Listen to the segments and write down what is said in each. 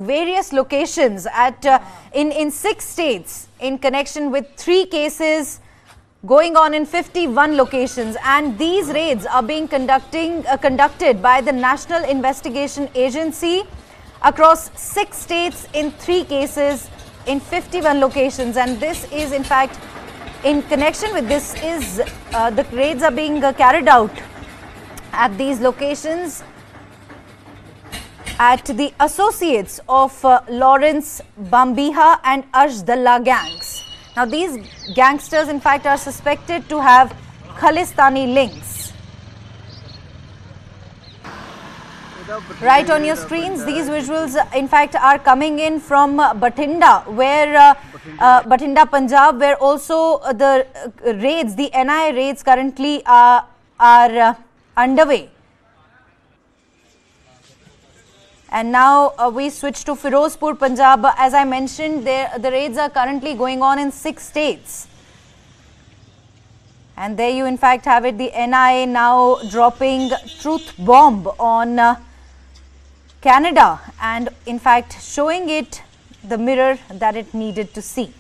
various locations at in 6 states in connection with 3 cases going on in 51 locations, and these raids are being conducted by the National Investigation Agency across 6 states in 3 cases in 51 locations. And this is in fact in connection with this is the raids are being carried out at these locations at the associates of Lawrence Bambiha and Ashdallah gangs. Now these gangsters in fact are suspected to have Khalistani links. Right on your screens, these visuals in fact are coming in from Bathinda, where Bathinda, Punjab, where also the raids, the NIA raids currently are underway. And now we switch to Firozpur, Punjab. As I mentioned, the raids are currently going on in 6 states. And there you in fact have it, the NIA now dropping truth bomb on Canada and in fact showing it the mirror that it needed to see.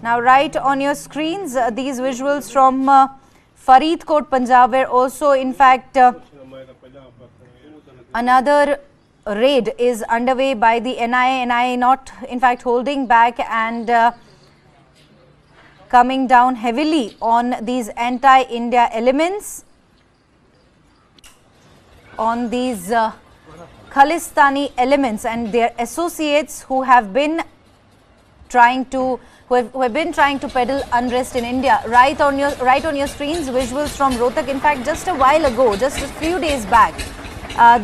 Now right on your screens, these visuals from Faridkot, Punjab, where also in fact another raid is underway by the NIA not in fact holding back and coming down heavily on these anti-India elements, on these Khalistani elements and their associates who have been trying to peddle unrest in India. Right on your screens, visuals from Rohtak. In fact, just a while ago, just a few days back,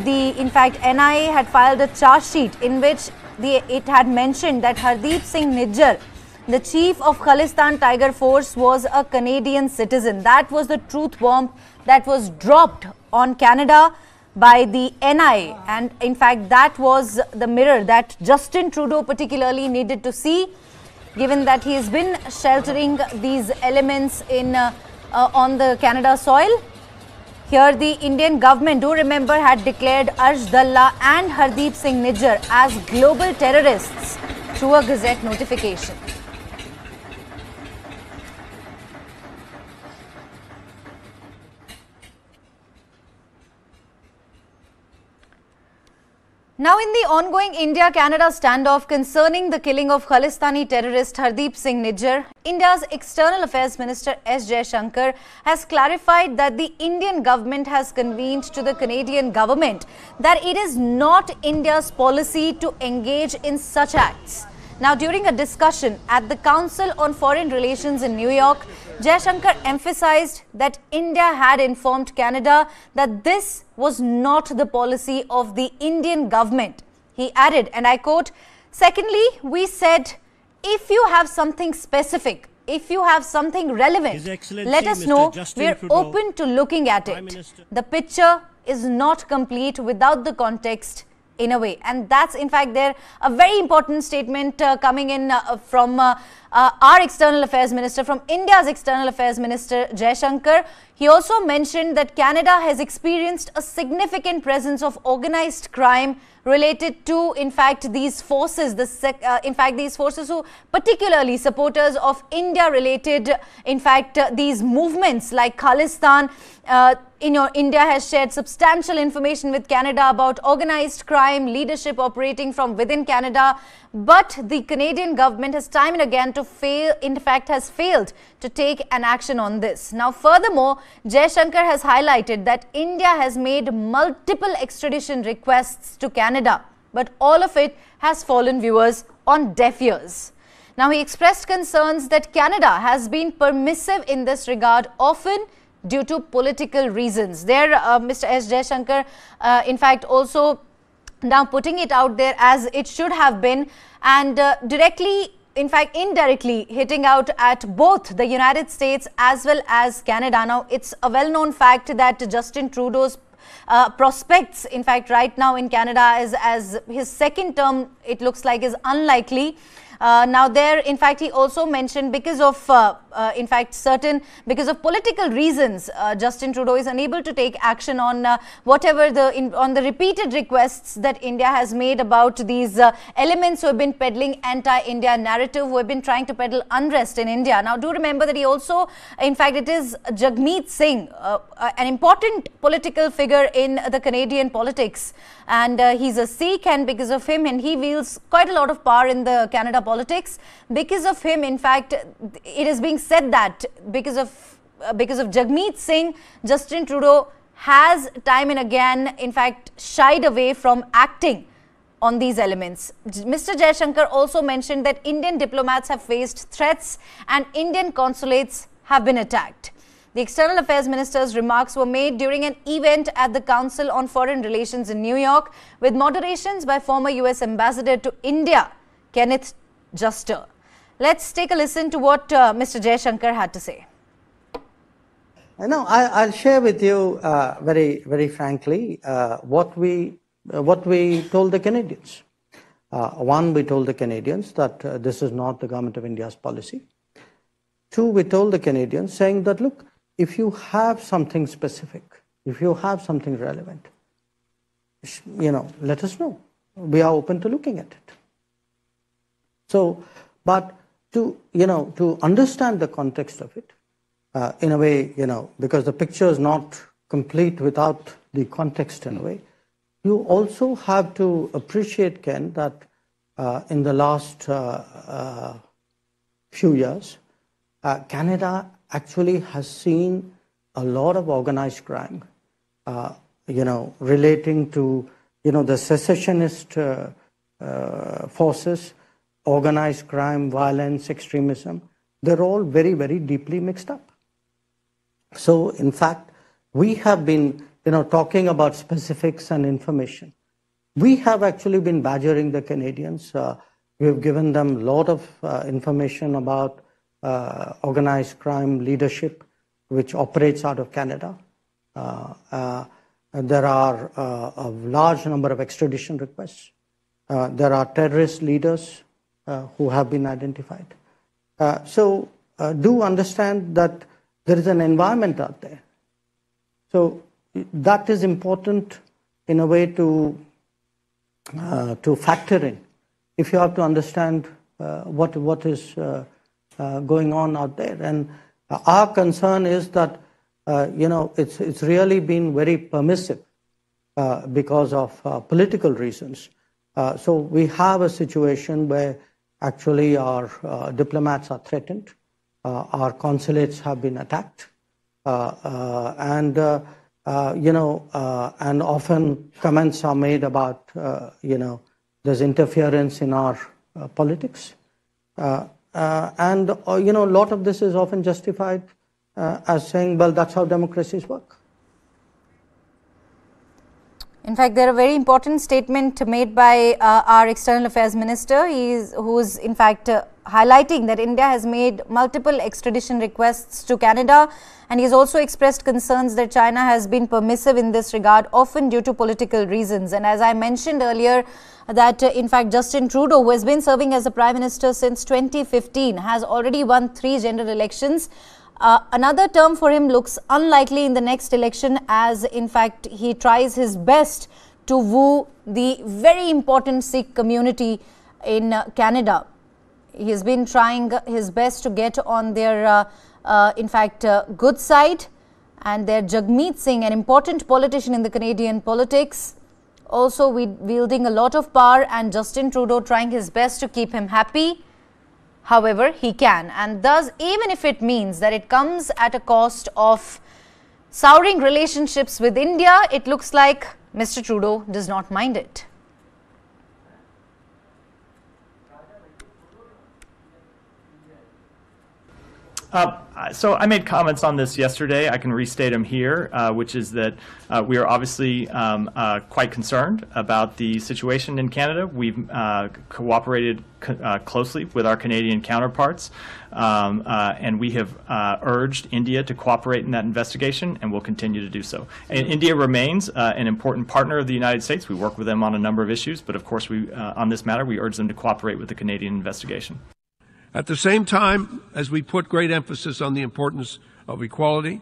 in fact NIA had filed a charge sheet in which it had mentioned that Hardeep Singh Nijjar, the chief of Khalistan Tiger Force, was a Canadian citizen. That was the truth bomb that was dropped on Canada by the NIA, and in fact that was the mirror that Justin Trudeau particularly needed to see, given that he has been sheltering these elements in on the Canada soil. Here the Indian government, do remember, had declared Ashdallah and Hardeep Singh Nijjar as global terrorists through a Gazette notification. Now, in the ongoing India-Canada standoff concerning the killing of Khalistani terrorist Hardeep Singh Nijjar, India's External Affairs Minister S. Jaishankar has clarified that the Indian government has convened to the Canadian government that it is not India's policy to engage in such acts. Now, during a discussion at the Council on Foreign Relations in New York, Jaishankar emphasized that India had informed Canada that this was not the policy of the Indian government. He added, and I quote, "Secondly, we said, if you have something specific, if you have something relevant, let us know. We're open to looking at it. The picture is not complete without the context in a way." And that's in fact there a very important statement coming in from our External Affairs Minister, from India's External Affairs Minister Jaishankar. He also mentioned that Canada has experienced a significant presence of organized crime related to in fact these forces, these forces who particularly supporters of India related in fact these movements like Khalistan. India has shared substantial information with Canada about organized crime leadership operating from within Canada, but the Canadian government has time and again has failed to take an action on this. Now, furthermore, Jaishankar has highlighted that India has made multiple extradition requests to Canada, but all of it has fallen, viewers, on deaf ears. Now, he expressed concerns that Canada has been permissive in this regard, often due to political reasons. There, Mr. S. Jaishankar, in fact, also now putting it out there as it should have been, and directly, in fact, indirectly hitting out at both the United States as well as Canada. Now, it's a well-known fact that Justin Trudeau's prospects, in fact, right now in Canada as his second term, it looks like, is unlikely. Now there, in fact, he also mentioned because of, because of political reasons, Justin Trudeau is unable to take action on whatever on the repeated requests that India has made about these elements who have been peddling anti-India narrative, who have been trying to peddle unrest in India. Now, do remember that he also, in fact, it is Jagmeet Singh, an important political figure in the Canadian politics, and he's a Sikh, and because of him, and he wields quite a lot of power in the Canada politics. Because of him, in fact, it is being said that because of Jagmeet Singh, Justin Trudeau has time and again, in fact, shied away from acting on these elements. Mr. Jaishankar also mentioned that Indian diplomats have faced threats and Indian consulates have been attacked. The External Affairs Minister's remarks were made during an event at the Council on Foreign Relations in New York with moderations by former US Ambassador to India, Kenneth Juster. Let's take a listen to what Mr. Jaishankar had to say. I'll share with you very frankly what we told the Canadians. One, we told the Canadians that this is not the Government of India's policy. Two, we told the Canadians saying that, look, if you have something specific, if you have something relevant, let us know. We are open to looking at it. So, but to understand the context of it, in a way, because the picture is not complete without the context in a way, you also have to appreciate, Ken, that in the last few years, Canada actually has seen a lot of organized crime, relating to, the secessionist forces, organized crime, violence, extremism. They're all very, very deeply mixed up. So, in fact, we have been, talking about specifics and information. We have actually been badgering the Canadians. We have given them a lot of information about organized crime leadership, which operates out of Canada. There are a large number of extradition requests. There are terrorist leaders who have been identified. So do understand that there is an environment out there. So that is important in a way to factor in. If you have to understand what is going on out there. And our concern is that, it's really been very permissive because of political reasons. So we have a situation where actually our diplomats are threatened, our consulates have been attacked, and often comments are made about, there's interference in our politics. And a lot of this is often justified as saying, well, that's how democracies work. In fact, there are very important statement made by our External Affairs Minister, who is in fact highlighting that India has made multiple extradition requests to Canada, and he has also expressed concerns that China has been permissive in this regard, often due to political reasons. And as I mentioned earlier, that in fact Justin Trudeau, who has been serving as the Prime Minister since 2015, has already won 3 general elections. Another term for him looks unlikely in the next election, as in fact he tries his best to woo the very important Sikh community in Canada. He has been trying his best to get on their good side, and their Jagmeet Singh, an important politician in the Canadian politics, also wielding a lot of power, and Justin Trudeau trying his best to keep him happy. However, he can, and thus, even if it means that it comes at a cost of souring relationships with India, it looks like Mr. Trudeau does not mind it. So I made comments on this yesterday. I can restate them here, which is that we are obviously quite concerned about the situation in Canada. We've cooperated closely with our Canadian counterparts, and we have urged India to cooperate in that investigation, and will continue to do so. And India remains an important partner of the United States. We work with them on a number of issues, but of course, on this matter, we urge them to cooperate with the Canadian investigation. At the same time, as we put great emphasis on the importance of equality,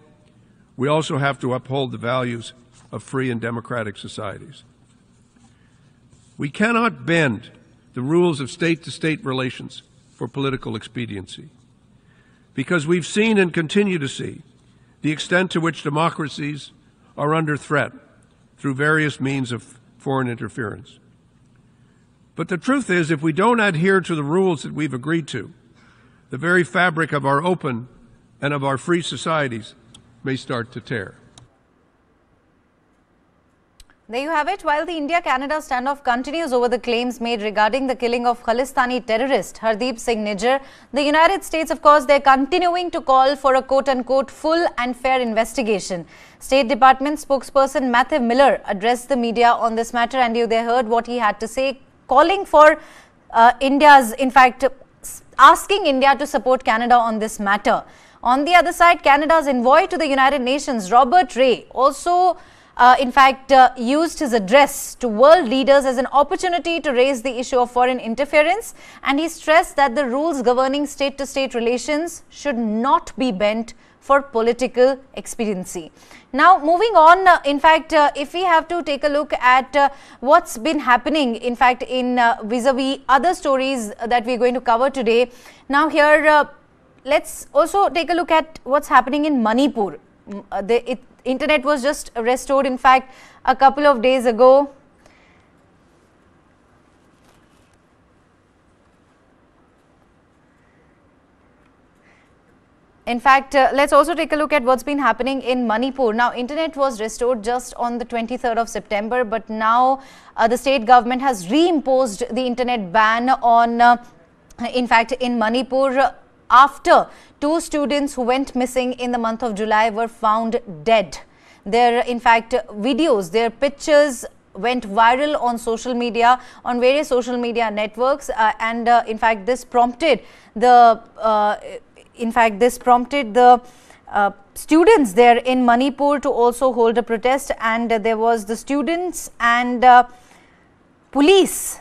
we also have to uphold the values of free and democratic societies. We cannot bend the rules of state-to-state relations for political expediency, because we've seen and continue to see the extent to which democracies are under threat through various means of foreign interference. But the truth is, if we don't adhere to the rules that we've agreed to, the very fabric of our open and of our free societies may start to tear. There you have it. While the India-Canada standoff continues over the claims made regarding the killing of Khalistani terrorist Hardeep Singh Nijjar, the United States, of course, they're continuing to call for a quote-unquote full and fair investigation. State Department spokesperson Matthew Miller addressed the media on this matter, and they heard what he had to say, calling for India's, in fact, asking India to support Canada on this matter. On the other side, Canada's envoy to the United Nations, Robert Ray, also used his address to world leaders as an opportunity to raise the issue of foreign interference, and he stressed that the rules governing state-to-state relations should not be bent for political expediency. Now, moving on, if we have to take a look at what's been happening, in fact, in vis-a-vis other stories that we're going to cover today. Now, here, let's also take a look at what's happening in Manipur. The internet was just restored, in fact, a couple of days ago. In fact, let's also take a look at what's been happening in Manipur. Now, internet was restored just on the 23rd of September, but now the state government has reimposed the internet ban on, in Manipur, after 2 students who went missing in the month of July were found dead. Their, in fact, videos, their pictures went viral on social media, on various social media networks, and this prompted the students there in Manipur to also hold a protest, and there was the students and police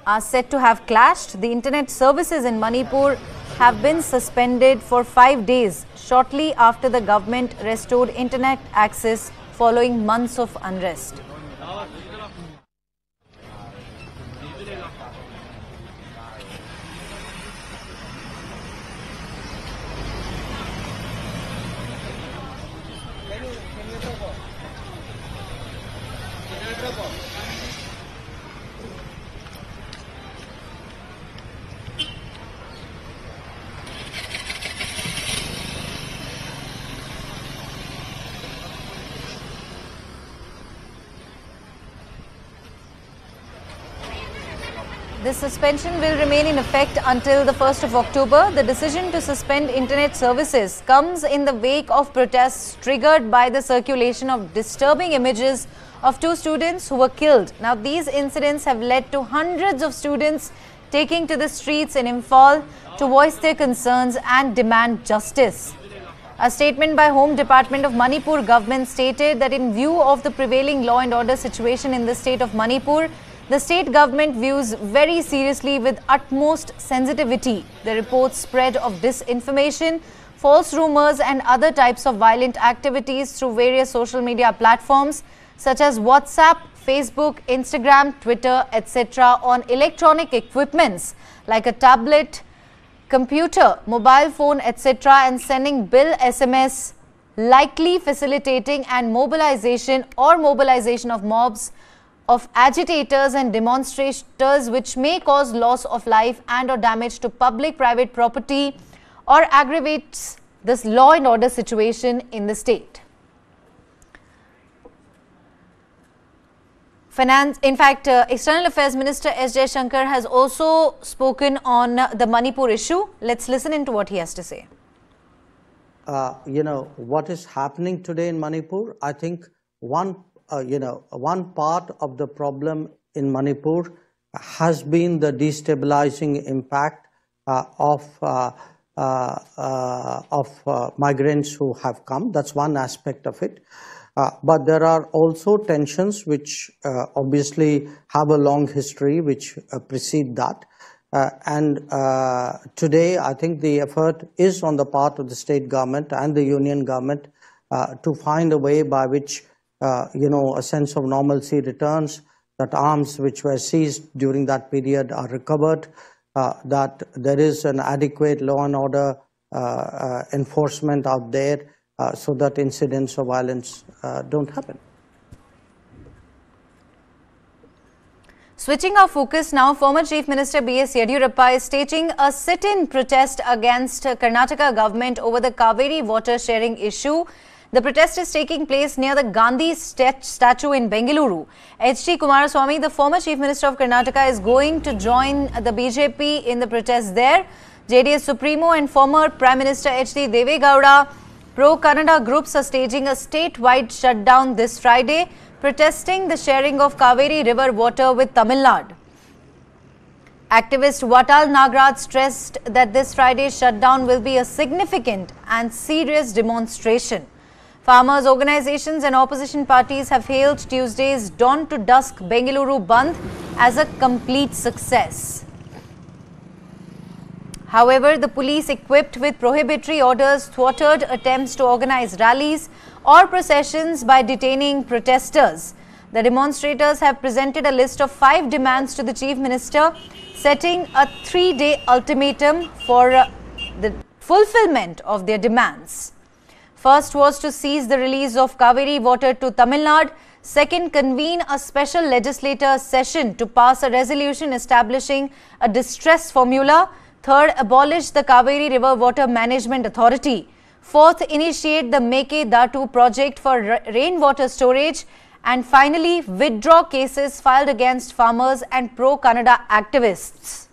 are said to have clashed. The internet services in Manipur have been suspended for 5 days shortly after the government restored internet access following months of unrest. This suspension will remain in effect until the 1st of October. The decision to suspend internet services comes in the wake of protests triggered by the circulation of disturbing images of 2 students who were killed. Now, these incidents have led to hundreds of students taking to the streets in Imphal to voice their concerns and demand justice. A statement by Home Department of Manipur government stated that in view of the prevailing law and order situation in the state of Manipur, the state government views very seriously with utmost sensitivity the reports spread of disinformation, false rumors and other types of violent activities through various social media platforms such as WhatsApp, Facebook, Instagram, Twitter, etc. on electronic equipments like a tablet, computer, mobile phone, etc. and sending bill SMS, likely facilitating and mobilization of mobs of agitators and demonstrators which may cause loss of life and or damage to public private property or aggravates this law and order situation in the state. External Affairs Minister S. Jaishankar has also spoken on the Manipur issue. Let's listen into what he has to say. What is happening today in Manipur, I think one part of the problem in Manipur has been the destabilizing impact of migrants who have come. That's one aspect of it. But there are also tensions which obviously have a long history which precede that. Today, I think the effort is on the part of the state government and the union government to find a way by which, a sense of normalcy returns, that arms which were seized during that period are recovered, that there is an adequate law and order enforcement out there so that incidents of violence don't happen. Switching our focus now, former Chief Minister B.S. Yediyurappa is staging a sit-in protest against Karnataka government over the Kaveri water sharing issue. The protest is taking place near the Gandhi statue in Bengaluru. H.D. Kumaraswamy, the former Chief Minister of Karnataka, is going to join the BJP in the protest there. JDS Supremo and former Prime Minister H.D. Deve Gowda pro-Kannada groups are staging a statewide shutdown this Friday, protesting the sharing of Kaveri river water with Tamil Nadu. Activist Vatal Nagraj stressed that this Friday's shutdown will be a significant and serious demonstration. Farmers' organizations and opposition parties have hailed Tuesday's dawn to dusk Bengaluru Bandh as a complete success. However, the police equipped with prohibitory orders thwarted attempts to organize rallies or processions by detaining protesters. The demonstrators have presented a list of 5 demands to the Chief Minister, setting a 3-day ultimatum for the fulfillment of their demands. First was to cease the release of Kaveri water to Tamil Nadu. Second, convene a special legislature session to pass a resolution establishing a distress formula. Third, abolish the Kaveri River Water Management Authority. Fourth, initiate the Meke Datu project for rainwater storage. And finally, withdraw cases filed against farmers and pro-Kannada activists.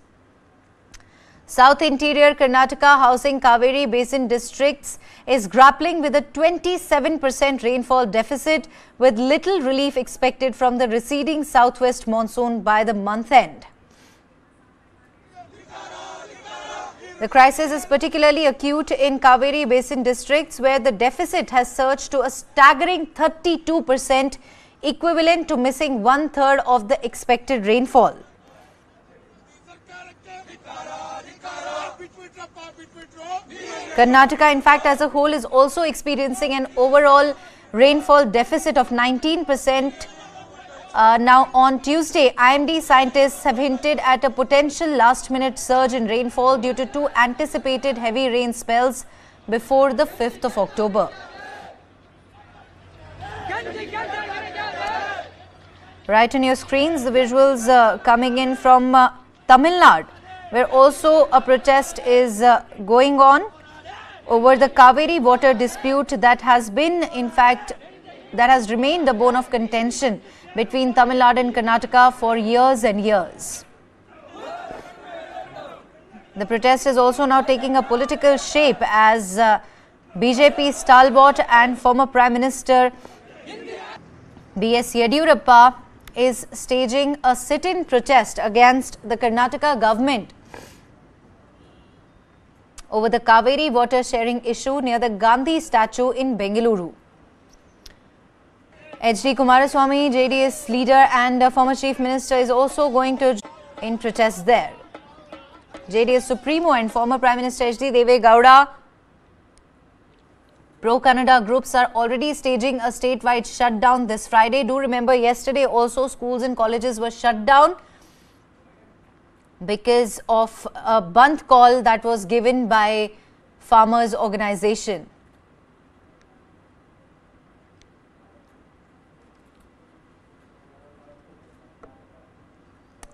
South Interior Karnataka housing Kaveri Basin districts is grappling with a 27% rainfall deficit, with little relief expected from the receding southwest monsoon by the month end. The crisis is particularly acute in Kaveri Basin districts, where the deficit has surged to a staggering 32%, equivalent to missing 1/3 of the expected rainfall. Karnataka, in fact, as a whole, is also experiencing an overall rainfall deficit of 19%. Now, on Tuesday, IMD scientists have hinted at a potential last-minute surge in rainfall due to 2 anticipated heavy rain spells before the 5th of October. Right on your screens, the visuals coming in from Tamil Nadu, where also a protest is going on over the Kaveri water dispute that has been, in fact, that has remained a bone of contention between Tamil Nadu and Karnataka for years and years. The protest is also now taking a political shape as BJP stalwart and former Prime Minister B.S. Yediyurappa is staging a sit-in protest against the Karnataka government over the Kaveri water sharing issue near the Gandhi statue in Bengaluru. H.D. Kumaraswamy, JDS leader and former Chief Minister, is also going to in protest there. JDS Supremo and former Prime Minister H.D. Deve Gowda, pro-Kannada groups are already staging a statewide shutdown this Friday. Do remember, yesterday also schools and colleges were shut down because of a bandh call that was given by farmers' organization.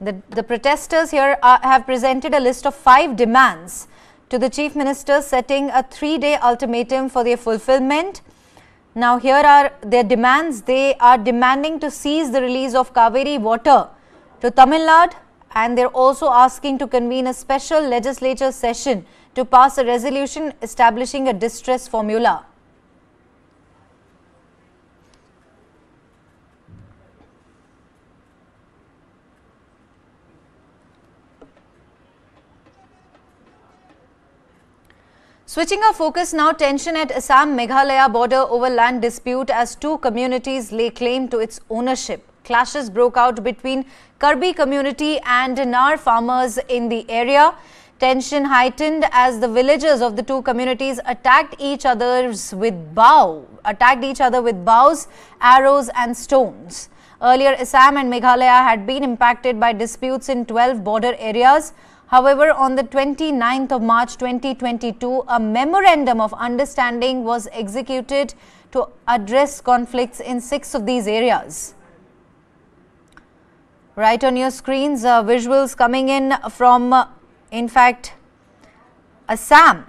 The protesters here have presented a list of 5 demands to the Chief Minister, setting a 3-day ultimatum for their fulfillment. Now here are their demands. They are demanding to seize the release of Kaveri water to Tamil Nadu, and they're also asking to convene a special legislature session to pass a resolution establishing a distress formula. Switching our focus now, tension at Assam-Meghalaya border over land dispute as two communities lay claim to its ownership. Clashes broke out between Karbi community and Nar farmers in the area. Tension heightened as the villagers of the two communities attacked each other with bows, arrows and stones. Earlier, Assam and Meghalaya had been impacted by disputes in 12 border areas. However, on the 29th of March 2022, a memorandum of understanding was executed to address conflicts in 6 of these areas. Right on your screens, visuals coming in from, in fact, Assam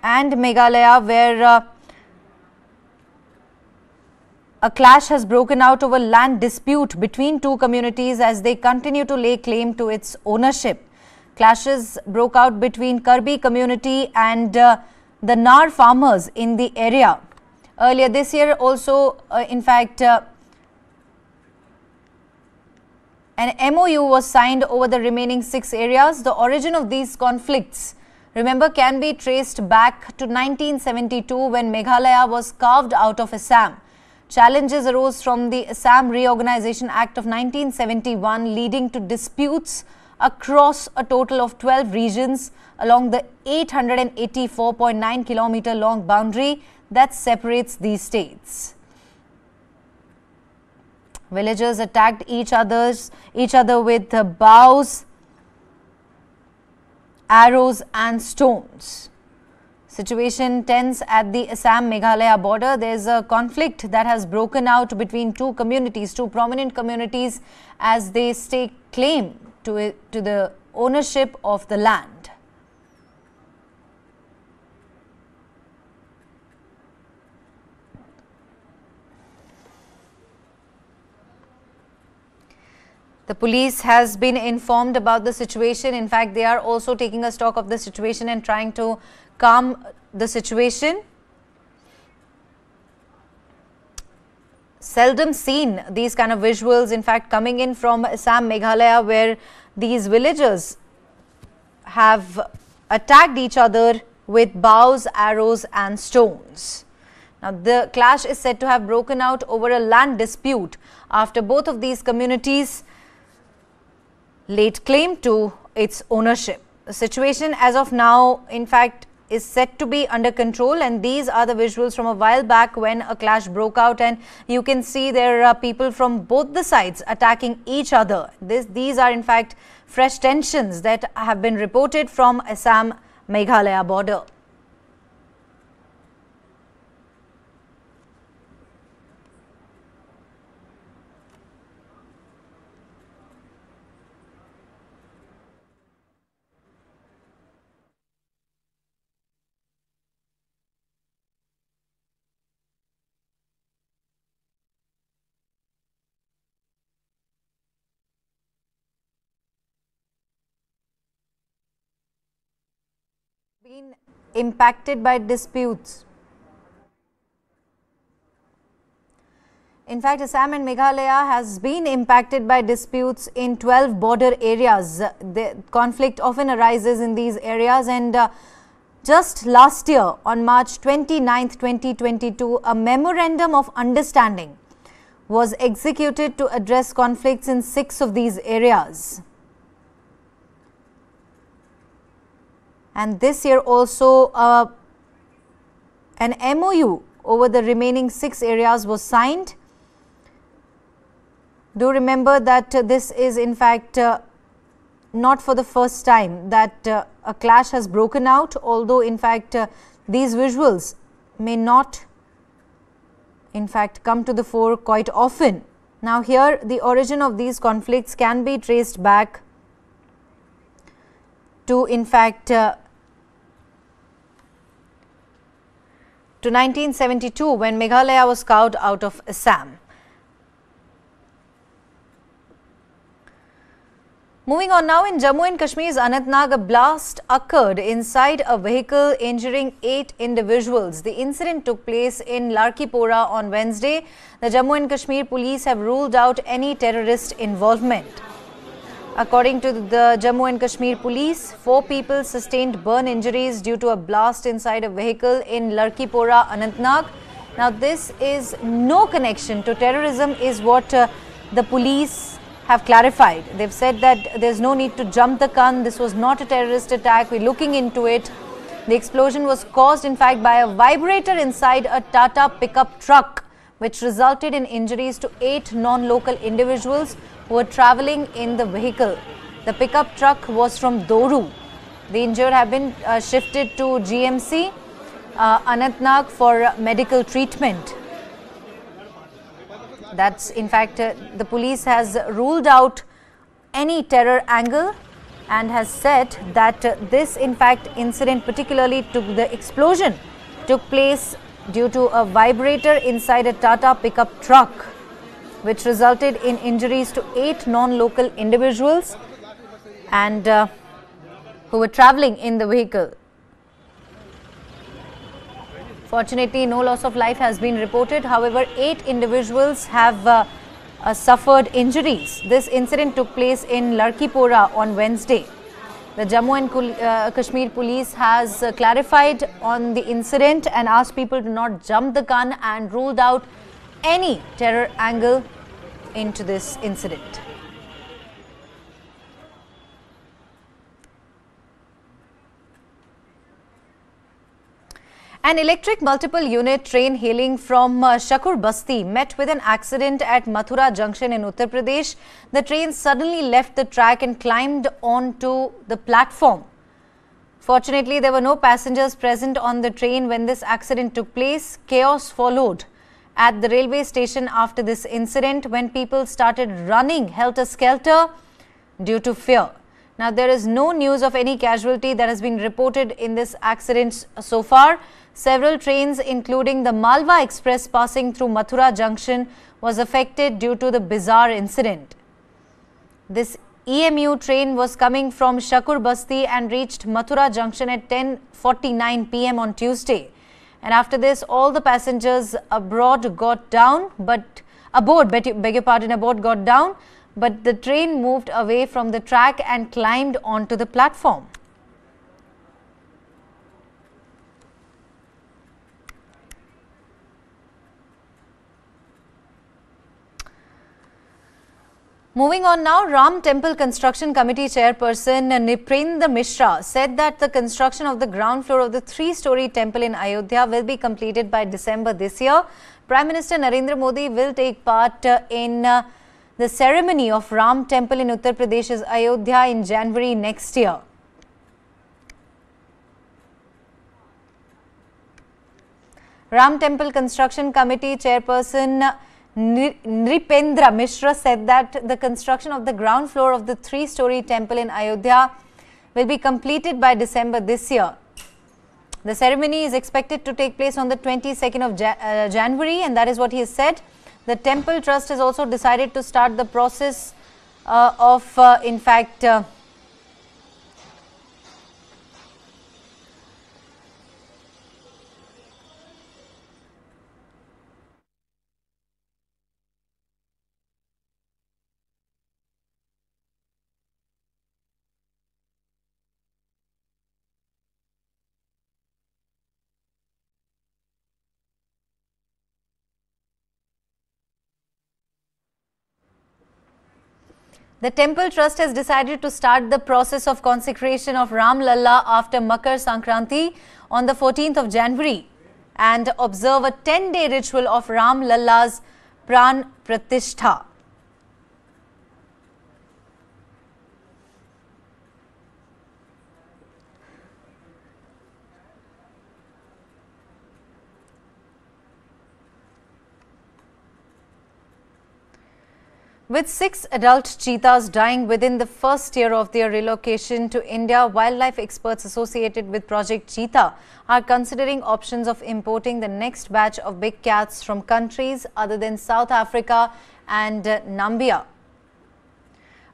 and Meghalaya, where a clash has broken out over land dispute between two communities as they continue to lay claim to its ownership. Clashes broke out between Karbi community and the Nar farmers in the area. Earlier this year also, in fact, an MOU was signed over the remaining 6 areas. The origin of these conflicts, remember, can be traced back to 1972 when Meghalaya was carved out of Assam. Challenges arose from the Assam Reorganization Act of 1971, leading to disputes across a total of 12 regions along the 884.9 kilometer long boundary that separates these states. Villagers attacked each other with bows, arrows and stones. Situation tense at the Assam-Meghalaya border. There is a conflict that has broken out between two communities, two prominent communities, as they stake claim to the ownership of the land. The police has been informed about the situation. In fact, they are also taking a stock of the situation and trying to calm the situation. Seldom seen these kind of visuals, in fact, coming in from Assam, Meghalaya, where these villagers have attacked each other with bows, arrows and stones. Now, the clash is said to have broken out over a land dispute after both of these communities laid claim to its ownership. The situation as of now, in fact, is said to be under control, and these are the visuals from a while back when a clash broke out, and you can see there are people from both the sides attacking each other. These are in fact fresh tensions that have been reported from Assam-Meghalaya border. Been impacted by disputes. In fact, Assam and Meghalaya has been impacted by disputes in 12 border areas. The conflict often arises in these areas, and just last year on March 29th, 2022, a memorandum of understanding was executed to address conflicts in 6 of these areas. And this year also an MOU over the remaining 6 areas was signed. Do remember that this is in fact not for the first time that a clash has broken out, although in fact these visuals may not in fact come to the fore quite often. Now here the origin of these conflicts can be traced back to in fact to 1972 when Meghalaya was carved out of Assam. Moving on now, in Jammu and Kashmir's Anantnag, a blast occurred inside a vehicle, injuring 8 individuals. The incident took place in Larkipora on Wednesday. The Jammu and Kashmir police have ruled out any terrorist involvement. According to the Jammu and Kashmir police, 4 people sustained burn injuries due to a blast inside a vehicle in Larkipora, Anantnag. Now, this is no connection to terrorism, is what the police have clarified. They've said that there's no need to jump the gun. This was not a terrorist attack. We're looking into it. The explosion was caused, in fact, by a vibrator inside a Tata pickup truck, which resulted in injuries to 8 non-local individuals who were traveling in the vehicle. The pickup truck was from Doru. The injured have been shifted to GMC Anantnag for medical treatment. That's, in fact, the police has ruled out any terror angle and has said that this, in fact, incident, particularly the explosion, took place due to a vibrator inside a Tata pickup truck, which resulted in injuries to 8 non-local individuals and who were traveling in the vehicle. Fortunately, no loss of life has been reported. However, 8 individuals have suffered injuries. This incident took place in Larkipora on Wednesday. The Jammu and Kashmir police has clarified on the incident and asked people to not jump the gun and ruled out any terror angle into this incident. An electric multiple unit train hailing from Shakur Basti met with an accident at Mathura Junction in Uttar Pradesh. The train suddenly left the track and climbed onto the platform. Fortunately, there were no passengers present on the train when this accident took place. Chaos followed at the railway station after this incident, when people started running helter-skelter due to fear. Now, there is no news of any casualty that has been reported in this accident so far. Several trains, including the Malwa Express passing through Mathura Junction, was affected due to the bizarre incident. This EMU train was coming from Shakur Basti and reached Mathura Junction at 10:49 p.m. on Tuesday. And after this, all the passengers aboard got down, but the train moved away from the track and climbed onto the platform. Moving on now, Ram Temple Construction Committee Chairperson Nripendra Mishra said that the construction of the ground floor of the 3-story temple in Ayodhya will be completed by December this year. Prime Minister Narendra Modi will take part in the ceremony of Ram Temple in Uttar Pradesh's Ayodhya in January next year. Ram Temple Construction Committee Chairperson Nripendra Mishra said that the construction of the ground floor of the 3-story temple in Ayodhya will be completed by December this year. The ceremony is expected to take place on the 22nd of January, and that is what he has said. The Temple Trust has also decided to start the process The Temple Trust has decided to start the process of consecration of Ram Lalla after Makar Sankranti on the 14th of January and observe a 10-day ritual of Ram Lalla's Pran Pratishtha. With 6 adult cheetahs dying within the first year of their relocation to India, wildlife experts associated with Project Cheetah are considering options of importing the next batch of big cats from countries other than South Africa and Namibia.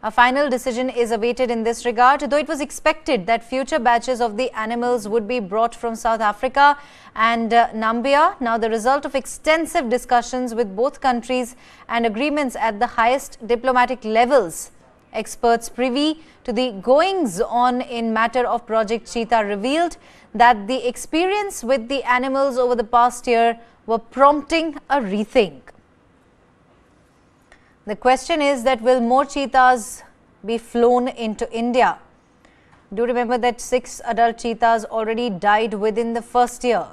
A final decision is awaited in this regard, though it was expected that future batches of the animals would be brought from South Africa and Namibia. Now, the result of extensive discussions with both countries and agreements at the highest diplomatic levels. Experts privy to the goings-on in matter of Project Cheetah revealed that the experience with the animals over the past year were prompting a rethink. The question is that will more cheetahs be flown into India? Do remember that 6 adult cheetahs already died within the first year.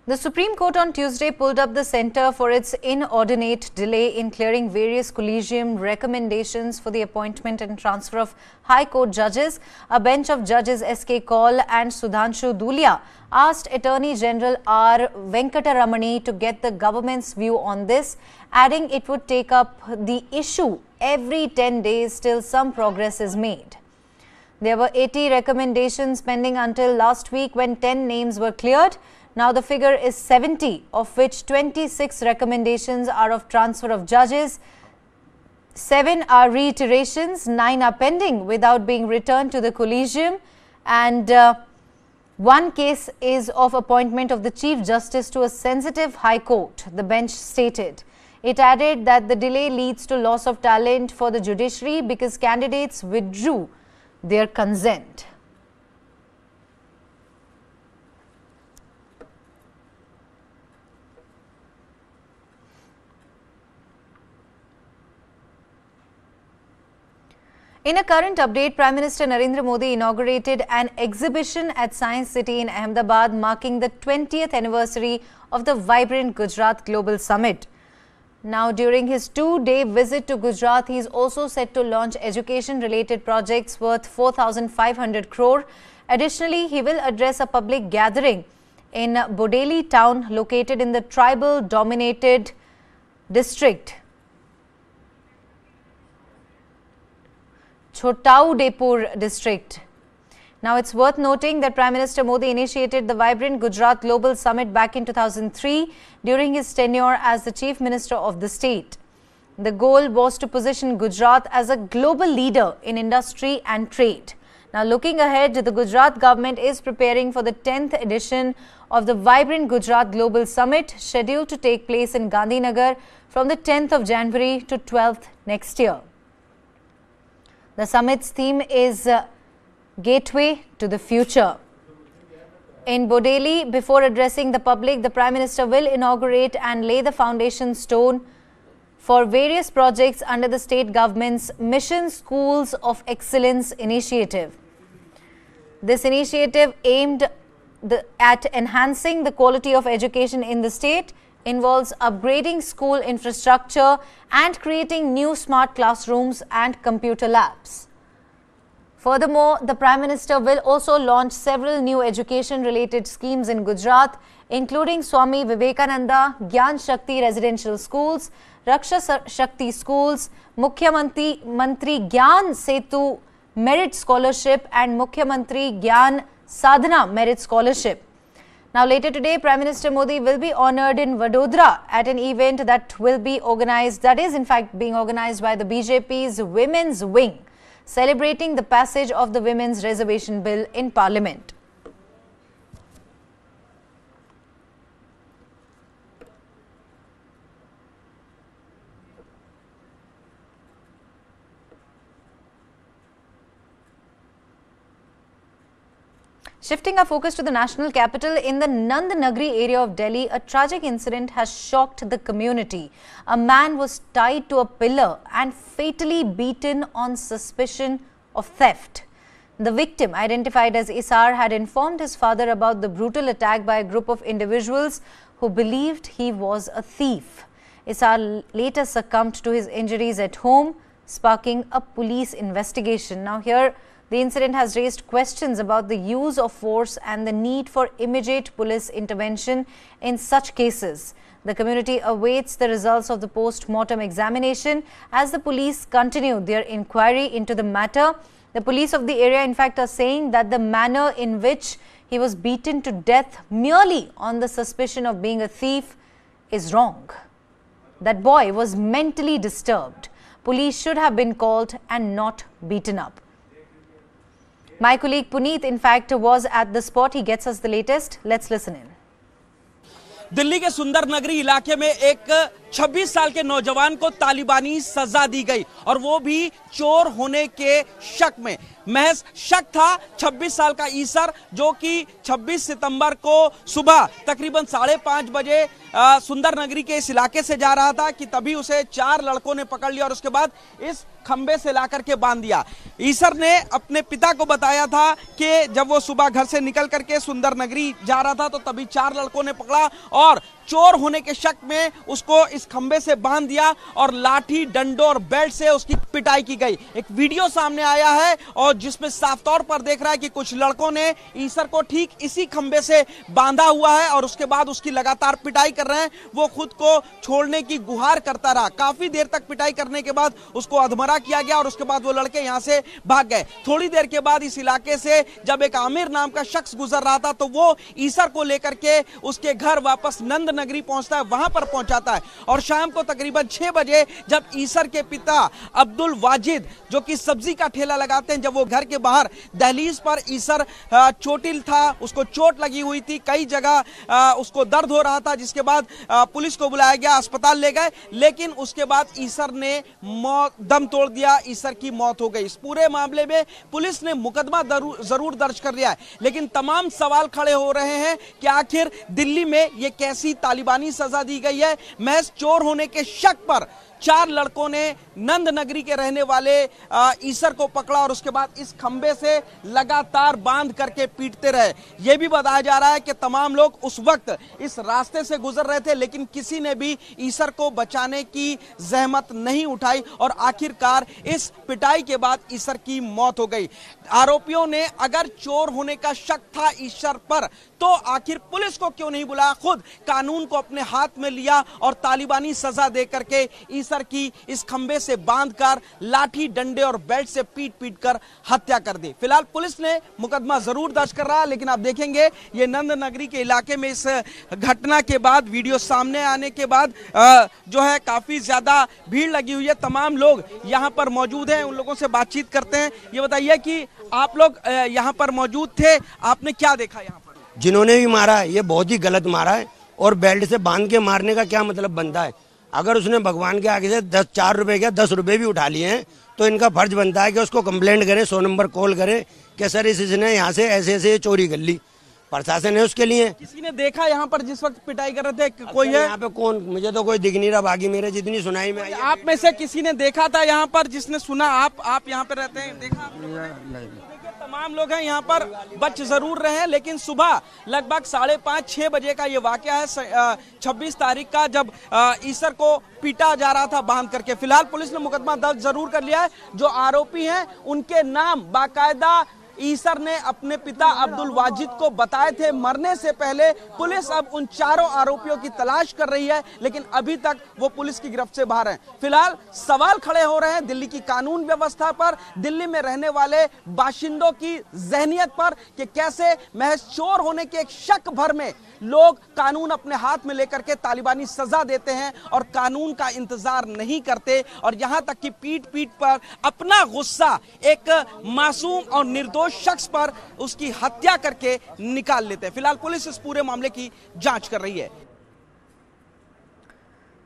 The Supreme Court on Tuesday pulled up the centre for its inordinate delay in clearing various collegium recommendations for the appointment and transfer of High Court judges. A bench of judges S.K. Kaul and Sudhanshu Dhulia asked Attorney General R. Venkataramani to get the government's view on this, adding it would take up the issue every 10 days till some progress is made. There were 80 recommendations pending until last week when 10 names were cleared. Now the figure is 70, of which 26 recommendations are of transfer of judges, 7 are reiterations, 9 are pending without being returned to the collegium, and 1 case is of appointment of the Chief Justice to a sensitive High Court, the bench stated. It added that the delay leads to loss of talent for the judiciary because candidates withdrew their consent. In a current update, Prime Minister Narendra Modi inaugurated an exhibition at Science City in Ahmedabad marking the 20th anniversary of the vibrant Gujarat Global Summit. Now, during his 2-day visit to Gujarat, he is also set to launch education-related projects worth 4,500 crore. Additionally, he will address a public gathering in Bodeli town located in the tribal-dominated district Chhotaudepur district. Now, it's worth noting that Prime Minister Modi initiated the vibrant Gujarat Global Summit back in 2003 during his tenure as the Chief Minister of the state. The goal was to position Gujarat as a global leader in industry and trade. Now, looking ahead, the Gujarat government is preparing for the 10th edition of the vibrant Gujarat Global Summit, scheduled to take place in Gandhinagar from the 10th of January to 12th next year. The summit's theme is Gateway to the Future. In Bodeli, before addressing the public, the Prime Minister will inaugurate and lay the foundation stone for various projects under the state government's Mission Schools of Excellence initiative. This initiative aimed at enhancing the quality of education in the state involves upgrading school infrastructure and creating new smart classrooms and computer labs. Furthermore, the Prime Minister will also launch several new education-related schemes in Gujarat, including Swami Vivekananda Gyan Shakti Residential Schools, Raksha Shakti Schools, Mukhyamantri Gyan Setu Merit Scholarship and Mukhyamantri Gyan Sadhana Merit Scholarship. Now, later today, Prime Minister Modi will be honoured in Vadodara at an event that will be organised, that is in fact being organised by the BJP's Women's Wing, celebrating the passage of the Women's Reservation Bill in Parliament. Shifting our focus to the national capital, in the Nandnagri area of Delhi, a tragic incident has shocked the community. A man was tied to a pillar and fatally beaten on suspicion of theft. The victim, identified as Isar, had informed his father about the brutal attack by a group of individuals who believed he was a thief. Isar later succumbed to his injuries at home, sparking a police investigation. Now here, the incident has raised questions about the use of force and the need for immediate police intervention in such cases. The community awaits the results of the post-mortem examination as the police continue their inquiry into the matter. The police of the area, in fact, are saying that the manner in which he was beaten to death merely on the suspicion of being a thief is wrong. That boy was mentally disturbed. Police should have been called and not beaten up. My colleague Puneet, in fact, was at the spot. He gets us the latest. Let's listen in. Delhi के सुंदर नगरी इलाके में एक 26 साल के नौजवान को तालिबानी सजा दी गई और वो भी चोर होने के शक में। महज शक था 26 साल का ईसर जो कि 26 सितंबर को सुबह तकरीबन 5:30 बजे सुंदर नगरी के इस इलाके से जा रहा था कि तभी उसे 4 लड़कों ने पकड़ लिया और उसके बाद इस खंबे से लाकर के बांध दिया। ईसर ने अपने पिता को बताया था कि जब वो सुबह घर से निकल करके सुंदर नगरी जा रहा था तो तभी 4 लड़कों ने पकड़ा और चोर होने के शक में उसको इस खंबे से बांध दिया और लाठी, डंडों और बेल्ट से उसकी पिटाई की गई। एक वीडियो सामने आया है और जिसमें साफ तौर पर देख रहा है कि कुछ लड़कों ने ईसर को ठीक इसी खंबे से बांधा हुआ है और उसके बाद उसकी लगातार पिटाई कर रहे हैं। वो खुद को छोड़ने की गुहार करता रहा। काफी देर तक पिटाई करने के बाद उसको अधमरा किया गया और उसके बाद वो लड़के यहां से भाग गए। थोड़ी देर के बाद इस इलाके से जब एक आमिर नाम का शख्स गुजर रहा था तो वो ईसर को लेकर के उसके घर वापस नंद नगरी पहुंचता है, वहां पर पहुंचाता है और शाम को तकरीबन 6 बजे जब ईसर के पिता अब्दुल वाजिद जो कि सब्जी का ठेला लगाते हैं, जब वो घर के बाहर दहलीज पर ईसर चोटिल था, उसको चोट लगी हुई थी, कई जगह उसको दर्द हो रहा था, जिसके बाद पुलिस को बुलाया गया, अस्पताल ले गए, लेकिन उसके बाद ईसर ने दम तोड़ दिया, ईसर की मौत हो गई। इस पूरे मामले में पुलिस ने मुकदमा जरूर दर्ज कर लिया है, लेकिन तमाम सवाल खड़े हो रहे हैं कि आखिर दिल्ली में ये कैसी तालिबानी सजा दी गई है। महज चोर होने के शक पर 4 लड़कों ने नंद नगरी के रहने वाले ईसर को पकड़ा और उसके बाद इस खंबे से लगातार बांध करके पीटते रहे। यह भी बताया जा रहा है कि तमाम लोग उस वक्त इस रास्ते से गुजर रहे थे, लेकिन किसी ने भी ईसर को बचाने की जहमत नहीं उठाई और आखिरकार इस पिटाई के बाद ईसर की मौत हो गई। आरोपियों ने अगर चोर होने का शक था ईसर पर तो आखिर पुलिस को क्यों नहीं बुलाया, खुद कानून को अपने हाथ में लिया और तालिबानी सजा दे करके ईसर की इस खंबे से बांधकर लाठी, डंडे और बेल्ट से पीट कर हत्या कर दी। फिलहाल पुलिस ने मुकदमा जरूर दर्ज कर रहा है, लेकिन आप देखेंगे ये नंद नगरी के इलाके में इस घटना के बाद, वीडियो सामने आने के बाद जो है काफी ज्यादा भीड़ लगी हुई है। तमाम लोग यहाँ पर मौजूद हैं, उन लोगों से बातचीत करते हैं। ये बताइए कि आप लोग यहाँ पर मौजूद थे, आपने क्या देखा यहाँ पर? जिन्होंने भी मारा है ये बहुत ही गलत मारा है और बेल्ट से बांध के मारने का क्या मतलब बनता है? अगर उसने भगवान के आगे से 4 रुपए क्या 10 रुपए भी उठा लिए हैं तो इनका फर्ज बनता है कि उसको कंप्लेंट करें, 100 नंबर कॉल करें कि सर इसने यहाँ से ऐसे चोरी कर ली। प्रशासन है उसके लिए। किसी ने देखा यहाँ पर जिस वक्त पिटाई कर रहे थे? कोई है यहाँ पे? कौन? मुझे तो कोई दिख नहीं रहा, बाकी मेरे जितनी सुनाई में। आप में से किसी ने देखा था यहाँ पर, जिसने सुना? आप यहाँ पे रहते हैं, देखा? तमाम लोग हैं यहाँ पर, बच जरूर रहे हैं, लेकिन सुबह लगभग 5:30-6 बजे का ये वाकया है 26 तारीख का, जब ईसर को पीटा जा रहा था बांध करके। फिलहाल पुलिस ने मुकदमा दर्ज जरूर कर लिया है। जो आरोपी हैं उनके नाम बाकायदा ईसर ने अपने पिता अब्दुल वाजिद को बताए थे मरने से पहले। पुलिस अब उन चारों आरोपियों की तलाश कर रही है, लेकिन अभी तक वो पुलिस की गिरफ्त से बाहर हैं। फिलहाल सवाल खड़े हो रहे हैं दिल्ली की कानून व्यवस्था पर, दिल्ली में रहने वाले बाशिंदों की जहनियत पर कि कैसे महज चोर होने के एक शक भर में लोग कानून अपने हाथ में लेकर के तालिबानी सजा देते हैं और कानून का इंतजार नहीं करते, और यहां तक कि पीठ पर अपना गुस्सा एक मासूम और निर्दोष शख्स पर उसकी हत्या करके निकाल लेते हैं। फिलहाल पुलिस इस पूरे मामले की जांच कर रही है।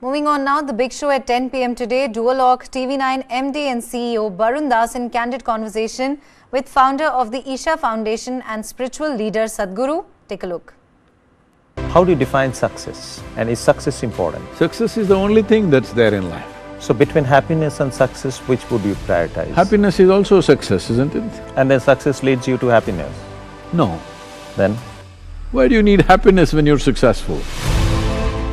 Moving on now, the big show at 10 p.m. today, Duologue TV9 MD and CEO Barun Das in candid conversation with founder of the Isha Foundation and spiritual leader Sadhguru. Take a look. How do you define success, and is success important? Success is the only thing that's there in life. So between happiness and success, which would you prioritize? Happiness is also success, isn't it? And then success leads you to happiness? No. Then? Why do you need happiness when you're successful?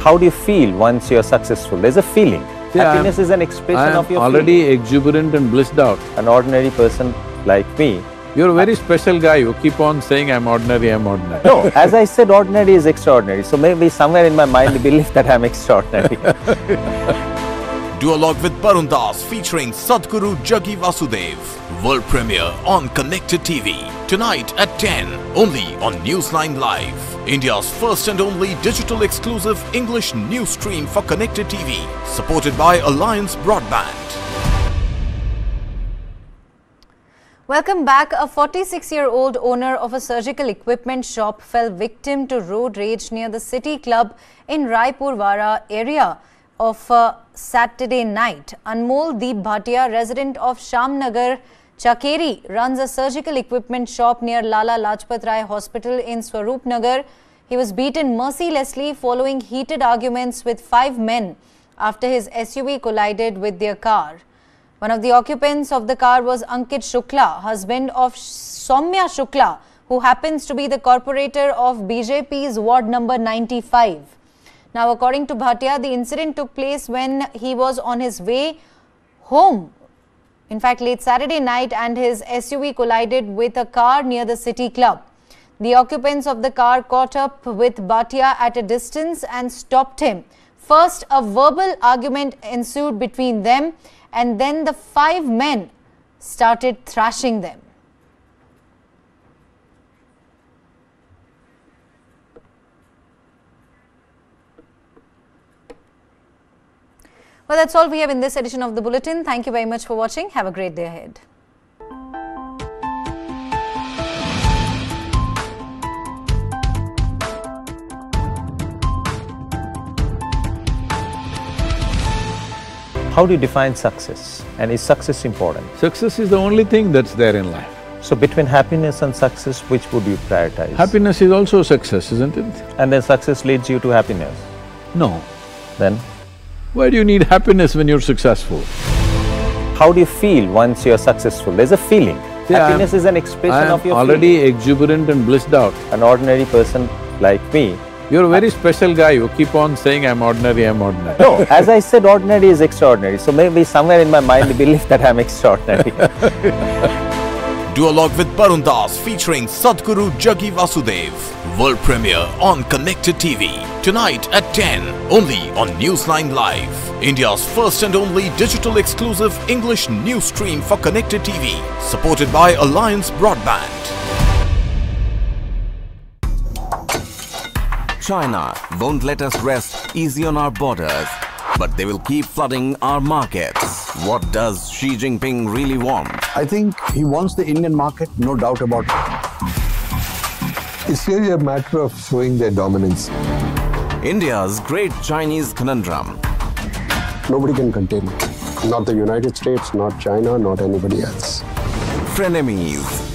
how do you feel once you're successful? There's a feeling. Happiness is an expression of your already feeling. exuberant and blissed out. An ordinary person like me. You're a very special guy. You keep on saying, I'm ordinary, I'm ordinary. No, as I said, ordinary is extraordinary. So maybe somewhere in my mind, I believe that I'm extraordinary. Duologue with Barun Das featuring Sadhguru Jaggi Vasudev. World premiere on Connected TV. Tonight at 10, only on Newsline Live. India's first and only digital exclusive English news stream for Connected TV. Supported by Alliance Broadband. Welcome back. A 46-year-old owner of a surgical equipment shop fell victim to road rage near the City Club in Raipurwara area of Saturday night. Anmol Deep Bhatia, resident of Shamnagar, Chakeri, runs a surgical equipment shop near Lala Lajpat Rai Hospital in Swaroopnagar. He was beaten mercilessly following heated arguments with 5 men after his SUV collided with their car. One of the occupants of the car was Ankit Shukla, husband of Soumya Shukla, who happens to be the corporator of BJP's Ward number 95. Now, according to Bhatia, the incident took place when he was on his way home. In fact, late Saturday night, and his SUV collided with a car near the City Club. The occupants of the car caught up with Bhatia at a distance and stopped him. First, a verbal argument ensued between them, and then the 5 men started thrashing them. Well, that's all we have in this edition of the Bulletin. Thank you very much for watching. Have a great day ahead. How do you define success? And is success important? Success is the only thing that's there in life. So between happiness and success, which would you prioritize? Happiness is also success, isn't it? And then success leads you to happiness? No. Then? Why do you need happiness when you're successful? How do you feel once you're successful? There's a feeling. Happiness is an expression of your already exuberant and blissed out. An ordinary person like me. You're a very special guy. You keep on saying, I'm ordinary, I'm ordinary. No, as I said, ordinary is extraordinary. So maybe somewhere in my mind, I believe that I'm extraordinary. Duologue with Barun Das featuring Sadhguru Jaggi Vasudev. World premiere on Connected TV. Tonight at 10, only on Newsline Live. India's first and only digital exclusive English news stream for Connected TV. Supported by Alliance Broadband. China won't let us rest easy on our borders, but they will keep flooding our markets. What does Xi Jinping really want? I think he wants the Indian market, no doubt about it. It's really a matter of showing their dominance. India's great Chinese conundrum. Nobody can contain it. Not the United States, not China, not anybody else. Frenemies.